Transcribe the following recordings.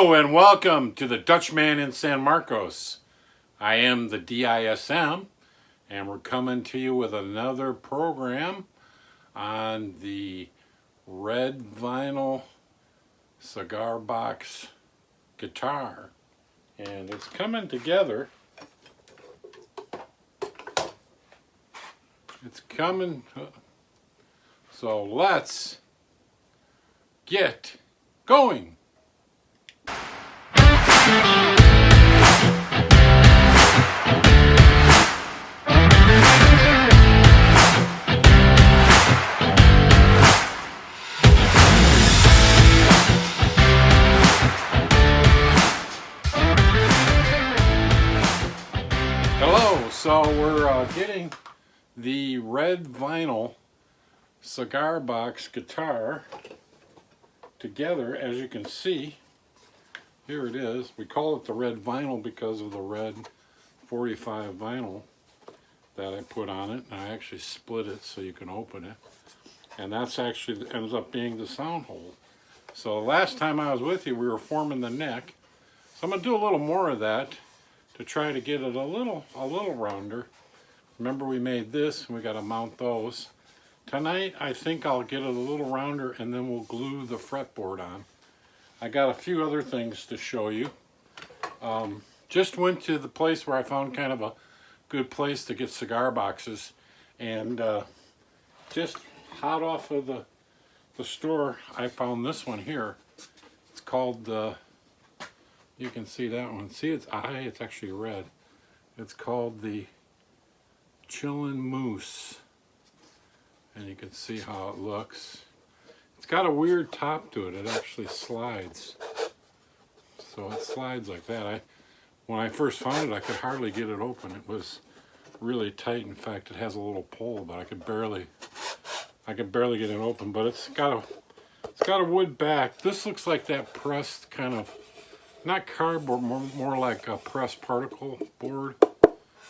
Hello and welcome to the Dutchman in San Marcos. I am the DISM and we're coming to you with another program on the red vinyl cigar box guitar. And it's coming together. It's coming. So let's get going. Hello, so we're getting the red vinyl cigar box guitar together. As you can see, here it is. We call it the red vinyl because of the red 45 vinyl that I put on it. And I actually split it so you can open it. And that's actually ends up being the sound hole. So last time I was with you, we were forming the neck. So I'm going to do a little more of that to try to get it a little rounder. Remember, we made this and we got to mount those. Tonight I think I'll get it a little rounder and then we'll glue the fretboard on. I got a few other things to show you. Just went to the place where I found kind of a good place to get cigar boxes, and just hot off of the store I found this one here. It's called you can see that one. See, it's actually red. It's called the Chillin' Moose. And you can see how it looks. It's got a weird top to it. It actually slides. So it slides like that. When I first found it, I could hardly get it open. It was really tight. In fact, it has a little pull, but I could barely get it open. But it's got a wood back. This looks like that pressed kind of, not cardboard, more like a pressed particle board.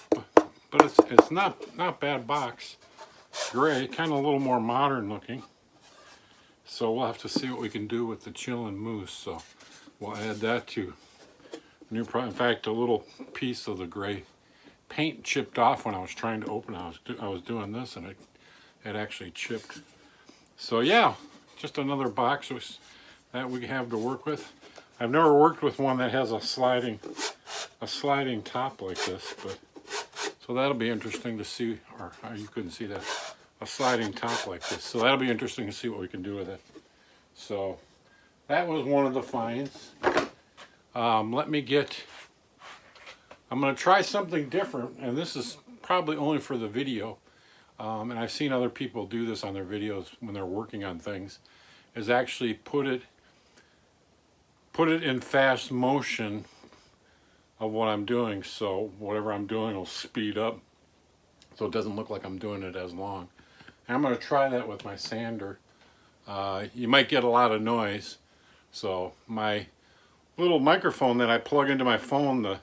But it's not bad box. Gray, kind of a little more modern looking. So we'll have to see what we can do with the Chillin' Moose. So we'll add that to new product. In fact, a little piece of the gray paint chipped off when I was trying to open it. I was doing this and it actually chipped. So yeah, just another box that we have to work with. I've never worked with one that has a sliding top like this, but so that'll be interesting to see. Or you couldn't see that, a sliding top like this. So that'll be interesting to see what we can do with it. So that was one of the finds. I'm going to try something different, and this is probably only for the video. And I've seen other people do this on their videos when they're working on things, is actually put it in fast motion of what I'm doing, so whatever I'm doing will speed up so it doesn't look like I'm doing it as long. And I'm going to try that with my sander. You might get a lot of noise. So my little microphone that I plug into my phone,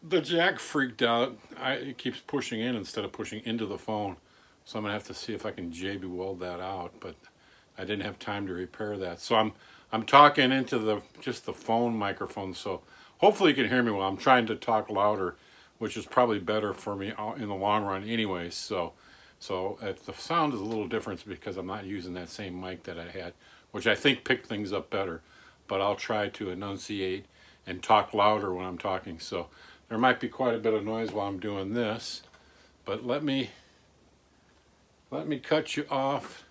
the jack freaked out. It keeps pushing in instead of pushing into the phone. So I'm going to have to see if I can JB weld that out, but I didn't have time to repair that. So I'm talking into just the phone microphone, so hopefully you can hear me well. I'm trying to talk louder, which is probably better for me in the long run anyway. So the sound is a little different because I'm not using that same mic that I had, which I think picked things up better. But I'll try to enunciate and talk louder when I'm talking. So there might be quite a bit of noise while I'm doing this. But let me cut you off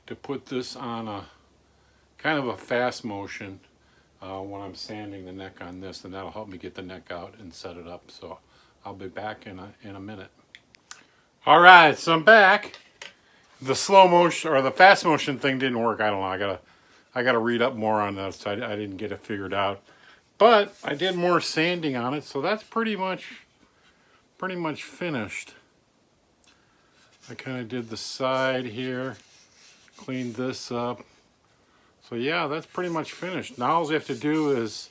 to put this on a kind of a fast motion when I'm sanding the neck on this, and that'll help me get the neck out and set it up. So I'll be back in a minute. All right, so I'm back. The slow motion or the fast motion thing didn't work. I don't know. I gotta read up more on that. So I didn't get it figured out. But I did more sanding on it, so that's pretty much finished. I kind of did the side here, cleaned this up. So yeah, that's pretty much finished. Now all we have to do is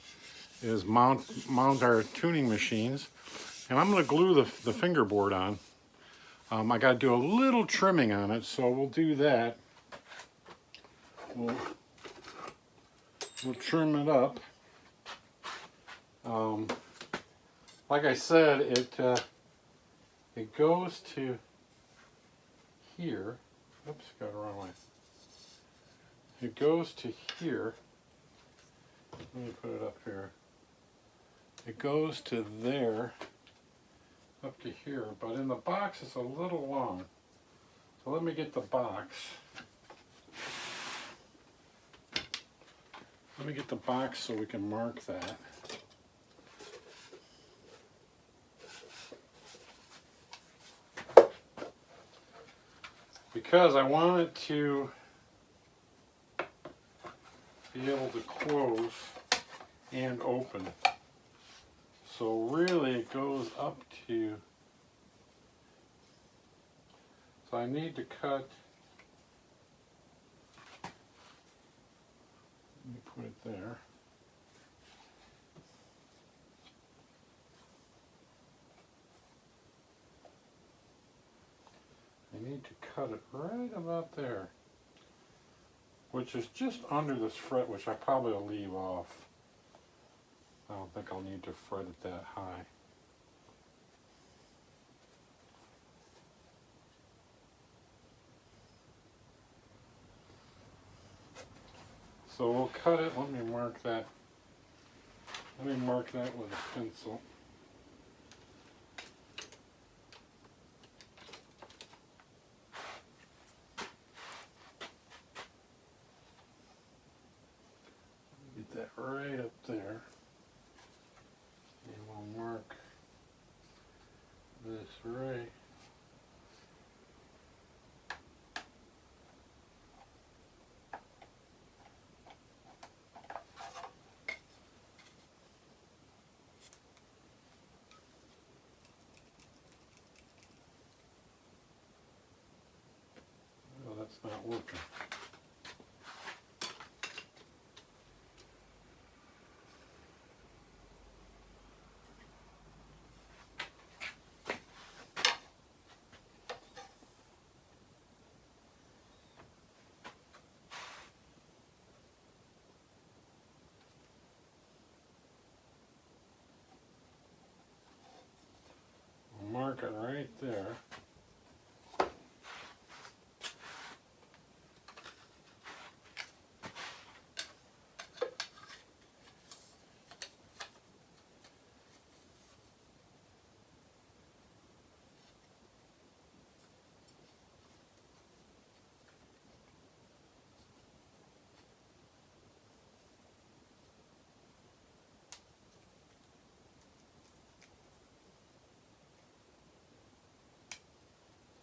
mount our tuning machines, and I'm going to glue the fingerboard on. I got to do a little trimming on it, so we'll do that. We'll trim it up. Like I said, it goes to here. Oops, got it wrong way. It goes to here. Let me put it up here. It goes to there, up to here, but in the box it's a little long. So let me get the box. Let me get the box so we can mark that. Because I want it to be able to close and open. So really it goes up to, so I need to cut, let me put it there. I need to cut it right about there, which is just under this fret, which I probably will leave off. I don't think I'll need to fret it that high. So we'll cut it. Let me mark that. Let me mark that with a pencil. Get that right up there. And we'll mark this right. Oh, that's not working. We'll mark it right there.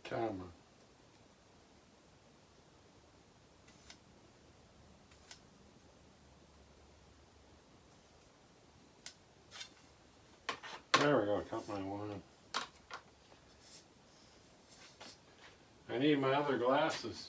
Come on. There we go, cut my line. I need my other glasses.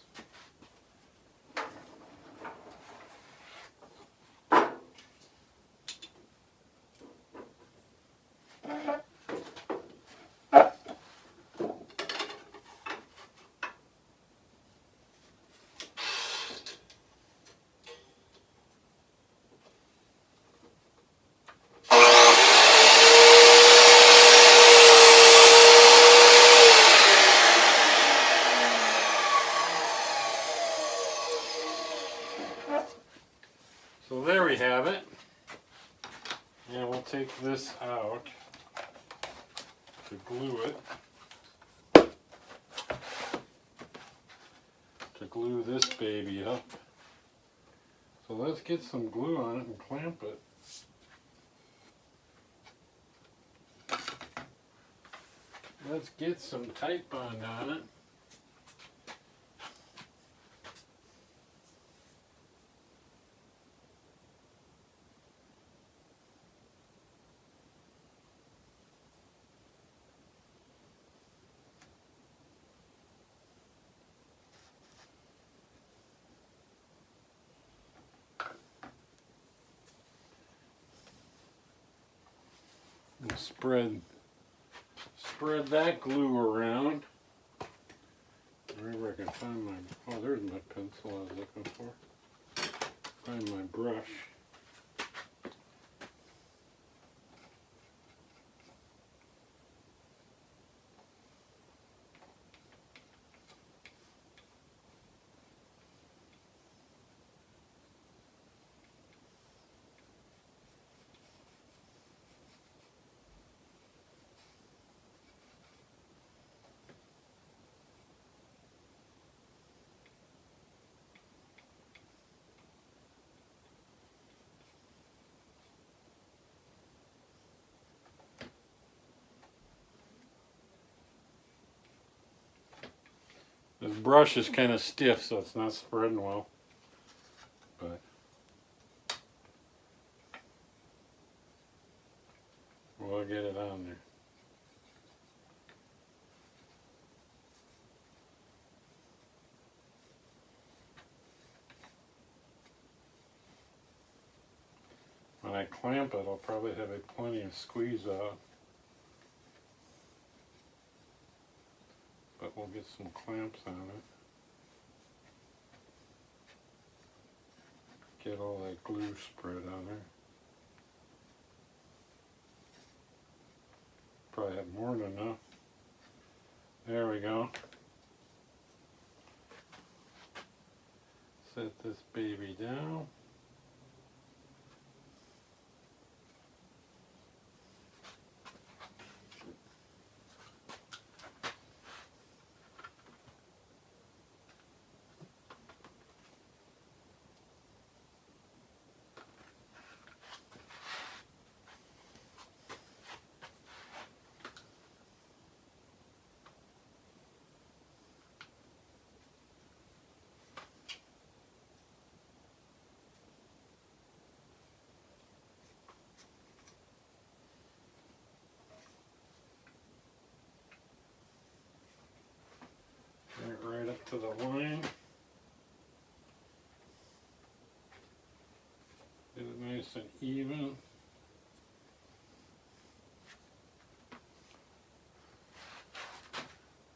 So there we have it. And we'll take this out to glue it. To glue this baby up. So let's get some glue on it and clamp it. Let's get some tight bond on it. And spread that glue around. Wherever I can find my, oh, there's my pencil I was looking for. Find my brush. This brush is kind of stiff, so it's not spreading well. But we'll get it on there. When I clamp it, I'll probably have a plenty of squeeze out. But we'll get some clamps on it. Get all that glue spread on there. Probably have more than enough. There we go. Set this baby down. Right up to the line. Get it nice and even.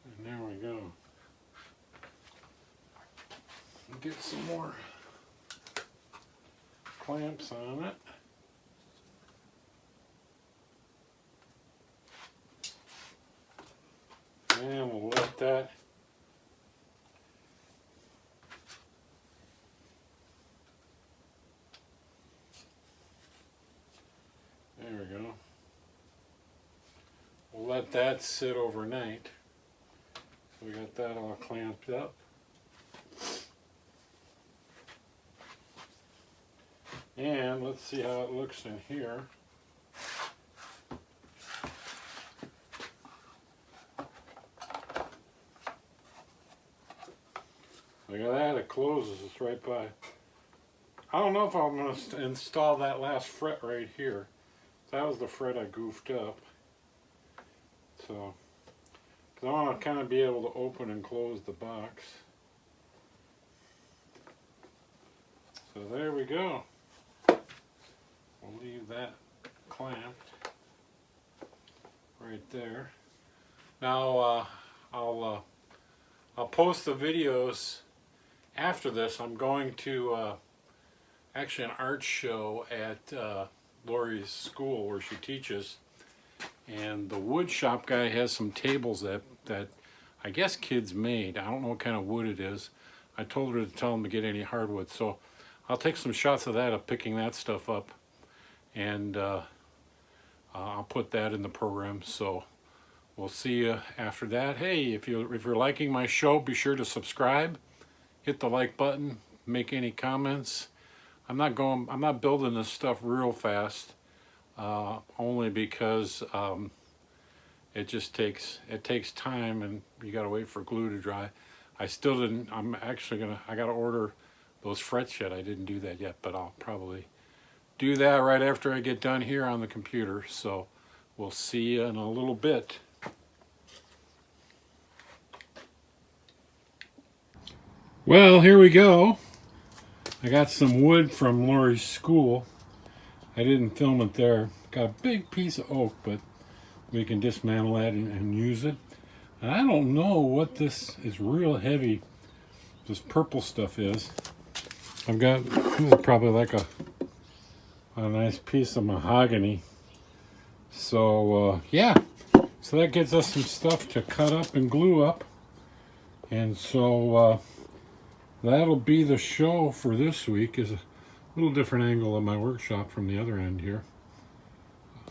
And there we go. Get some more clamps on it. And we'll let that there we go. We'll let that sit overnight. So we got that all clamped up. And let's see how it looks in here. Look at that, it closes, it's right by. I don't know if I'm going to install that last fret right here. That was the fret I goofed up. So, because I want to kind of be able to open and close the box. So there we go. We'll leave that clamped right there. Now I'll post the videos after this. I'm going to actually an art show at Lori's school where she teaches, and the wood shop guy has some tables that I guess kids made. I don't know what kind of wood it is. I told her to tell them to get any hardwood, so I'll take some shots of that, of picking that stuff up, and I'll put that in the program. So we'll see you after that. Hey, if you're liking my show, be sure to subscribe, hit the like button, make any comments. I'm not building this stuff real fast, only because it takes time, and you got to wait for glue to dry. I got to order those frets yet. I didn't do that yet, but I'll probably do that right after I get done here on the computer. So we'll see you in a little bit. Well, here we go. I got some wood from Lori's school. I didn't film it there. Got a big piece of oak, but we can dismantle that and use it. And I don't know what this is real heavy, this purple stuff is. This is probably like a nice piece of mahogany. So yeah, so that gives us some stuff to cut up and glue up. And so that'll be the show for this week. Is a little different angle of my workshop from the other end here.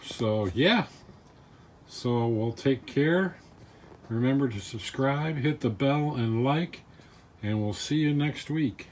So yeah, so we'll take care. Remember to subscribe, hit the bell and like, and we'll see you next week.